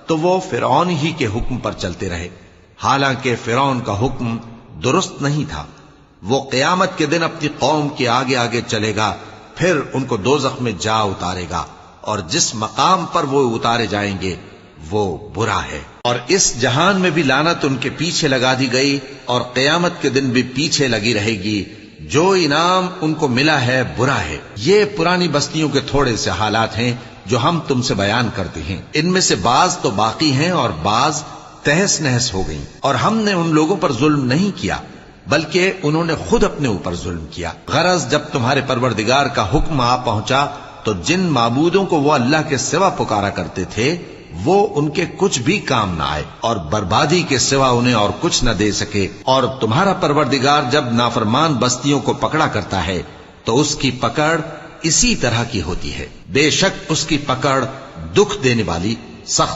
تو وہ فرعون ہی کے حکم پر چلتے رہے، حالانکہ فرعون کا حکم درست نہیں تھا۔ وہ قیامت کے دن اپنی قوم کے آگے آگے چلے گا، پھر ان کو دوزخ میں جا اتارے گا، اور جس مقام پر وہ اتارے جائیں گے وہ برا ہے۔ اور اس جہان میں بھی لعنت ان کے پیچھے لگا دی گئی، اور قیامت کے دن بھی پیچھے لگی رہے گی۔ جو انعام ان کو ملا ہے برا ہے۔ یہ پرانی بستیوں کے تھوڑے سے حالات ہیں جو ہم تم سے بیان کرتے ہیں، ان میں سے بعض تو باقی ہیں اور بعض تہس نہس ہو گئیں۔ اور ہم نے ان لوگوں پر ظلم نہیں کیا بلکہ انہوں نے خود اپنے اوپر ظلم کیا۔ غرض جب تمہارے پروردگار کا حکم آ پہنچا تو جن معبودوں کو وہ اللہ کے سوا پکارا کرتے تھے وہ ان کے کچھ بھی کام نہ آئے، اور بربادی کے سوا انہیں اور کچھ نہ دے سکے۔ اور تمہارا پروردگار جب نافرمان بستیوں کو پکڑا کرتا ہے تو اس کی پکڑ اسی طرح کی ہوتی ہے، بے شک اس کی پکڑ دکھ دینے والی، سخت